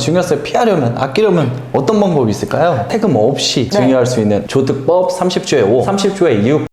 증여세 피하려면, 아끼려면 어떤 방법이 있을까요? 세금 없이 증여할 수 있는 조특법 30조의 5, 30조의 6.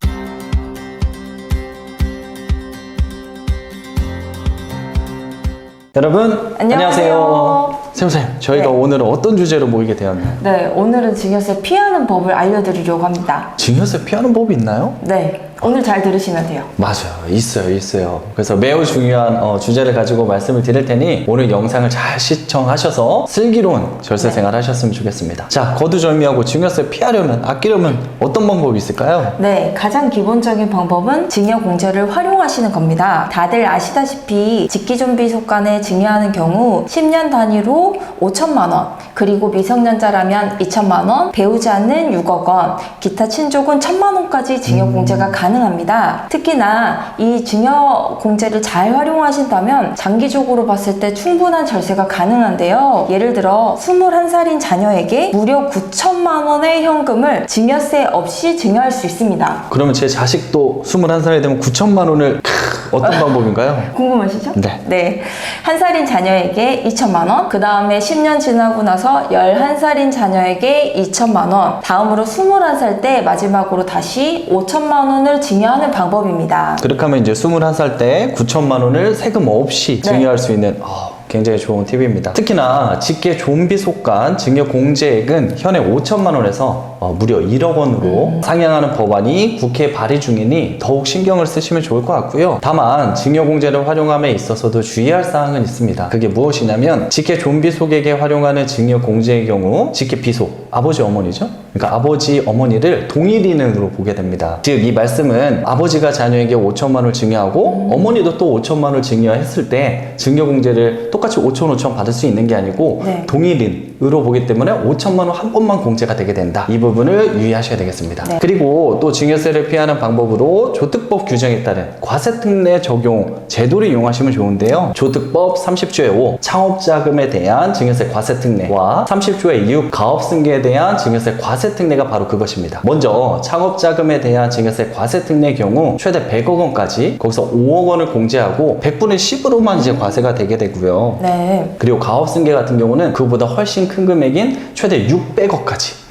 여러분 안녕하세요. 세무사님, 저희가 오늘은 어떤 주제로 모이게 되었나요? 네, 오늘은 증여세 피하는 법을 알려드리려고 합니다. 증여세 피하는 법이 있나요? 네, 오늘 잘 들으시면 돼요. 맞아요, 있어요. 그래서 매우 중요한 주제를 가지고 말씀을 드릴 테니 오늘 영상을 잘 시청하셔서 슬기로운 절세 생활 하셨으면 좋겠습니다. 자, 거두절미하고 증여세 피하려면, 아끼려면 어떤 방법이 있을까요? 네, 가장 기본적인 방법은 증여공제를 활용하시는 겁니다. 다들 아시다시피 직기존비 속간에 증여하는 경우 10년 단위로 5천만 원, 그리고 미성년자라면 2천만 원, 배우자는 6억 원, 기타 친족은 1천만 원까지 증여공제가 가능합니다. 특히나 이 증여공제를 잘 활용하신다면 장기적으로 봤을 때 충분한 절세가 가능한데요. 예를 들어 21살인 자녀에게 무려 9천만 원의 현금을 증여세 없이 증여할 수 있습니다. 그러면 제 자식도 21살이 되면 9천만 원을 어떤 방법인가요? 궁금하시죠? 네. 한 살인 자녀에게 2천만 원, 그 다음에 10년 지나고 나서 11살인 자녀에게 2천만 원, 다음으로 21살 때 마지막으로 다시 5천만 원을 증여하는 방법입니다. 그렇게 하면 이제 21살 때 9천만 원을 세금 없이 증여할 수 있는 굉장히 좋은 팁입니다. 특히나 직계 좀비 속간 증여 공제액은 현행 5천만 원에서 무려 1억 원으로 상향하는 법안이 국회 발의 중이니 더욱 신경을 쓰시면 좋을 것 같고요. 다만 증여 공제를 활용함에 있어서도 주의할 사항은 있습니다. 그게 무엇이냐면 직계 좀비 속에게 활용하는 증여 공제의 경우 직계 비속, 아버지 어머니죠? 그러니까 아버지 어머니를 동일인으로 보게 됩니다. 즉 이 말씀은 아버지가 자녀에게 5천만 원을 증여하고 어머니도 또 5천만 원을 증여했을 때 증여 공제를 똑같이 5천 받을 수 있는 게 아니고 동일인으로 보기 때문에 5천만 원 한 번만 공제가 되게 된다. 이 부분을 유의하셔야 되겠습니다. 그리고 또 증여세를 피하는 방법으로 조특법 규정에 따른 과세특례 적용 제도를 이용하시면 좋은데요. 조특법 30조의 5 창업자금에 대한 증여세 과세특례와 30조의 6 가업승계에 대한 증여세 과세특례가 바로 그것입니다. 먼저 창업자금에 대한 증여세 과세특례의 경우 최대 100억 원까지 거기서 5억 원을 공제하고 100분의 10으로만 이제 과세가 되게 되고요. 그리고 가업승계 같은 경우는 그보다 훨씬 큰 금액인 최대 600억까지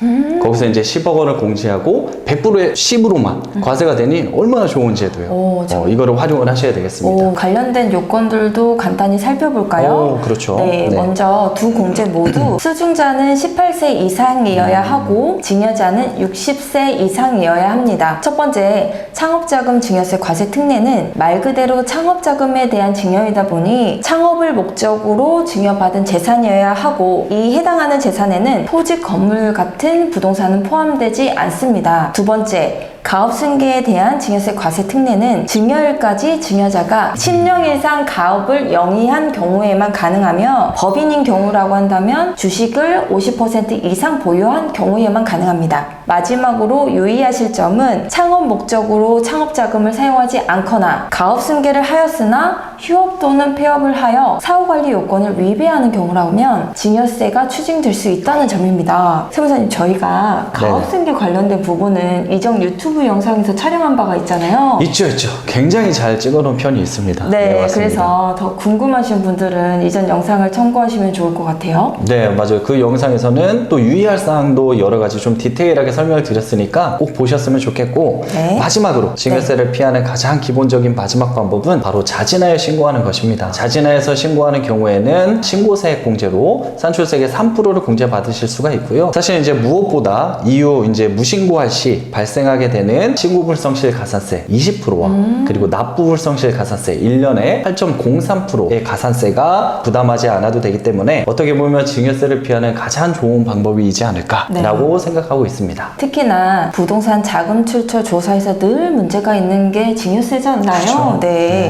거기서 이제 10억 원을 공제하고 100분의 10으로만 과세가 되니 얼마나 좋은 제도예요. 이거를 활용을 하셔야 되겠습니다. 관련된 요건들도 간단히 살펴볼까요? 그렇죠. 먼저 두 공제 모두 수증자는 18세 이상이어야 하고 증여자는 60세 이상이어야 합니다. 첫 번째, 창업자금 증여세 과세 특례는 말 그대로 창업자금에 대한 증여이다 보니 창업을 목적으로 증여받은 재산이어야 하고 이 해당하는 재산에는 토지, 건물 같은 부동산은 포함되지 않습니다. 두 번째, 가업승계에 대한 증여세 과세 특례는 증여일까지 증여자가 10년 이상 가업을 영위한 경우에만 가능하며 법인인 경우라고 한다면 주식을 50% 이상 보유한 경우에만 가능합니다. 마지막으로 유의하실 점은 창업 목적으로 창업자금을 사용하지 않거나 가업승계를 하였으나 휴업 또는 폐업을 하여 사후관리 요건을 위배하는 경우라면 증여세가 추징될 수 있다는 점입니다. 세무사님, 저희가 가업승계 관련된 부분은 이전 유튜브 영상에서 촬영한 바가 있잖아요. 있죠. 굉장히 잘 찍어놓은 편이 있습니다. 그래서 더 궁금하신 분들은 이전 영상을 참고하시면 좋을 것 같아요. 네, 맞아요. 그 영상에서는 또 유의할 사항도 여러 가지 좀 디테일하게 설명을 드렸으니까 꼭 보셨으면 좋겠고 마지막으로 증여세를 피하는 가장 기본적인 마지막 방법은 바로 자진하여 신고하는 것입니다. 자진하여서 신고하는 경우에는 신고세액 공제로 산출세액의 3%를 공제받으실 수가 있고요. 사실 이제 무엇보다 이후 이제 무신고할 시 발생하게 되는 신고불성실 가산세 20%와 그리고 납부불성실 가산세 1년에 8.03%의 가산세가 부담하지 않아도 되기 때문에 어떻게 보면 증여세를 피하는 가장 좋은 방법이지 않을까라고 생각하고 있습니다. 특히나 부동산 자금 출처 조사에서 늘 문제가 있는 게 증여세잖아요.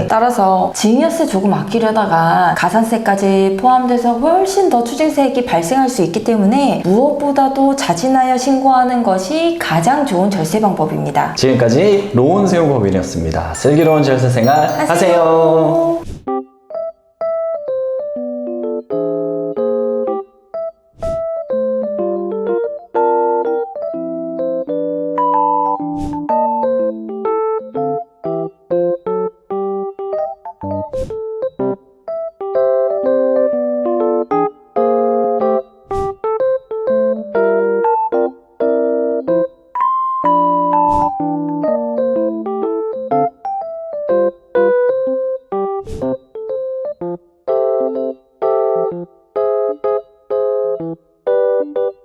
따라서 증여세 조금 아끼려다가 가산세까지 포함돼서 훨씬 더 추징세액이 발생할 수 있기 때문에 무엇보다도 자진하여 신고하는 것이 가장 좋은 절세 방법입니다. 지금까지 로운세무법인이었습니다. 슬기로운 절세 생활 하세요. 네.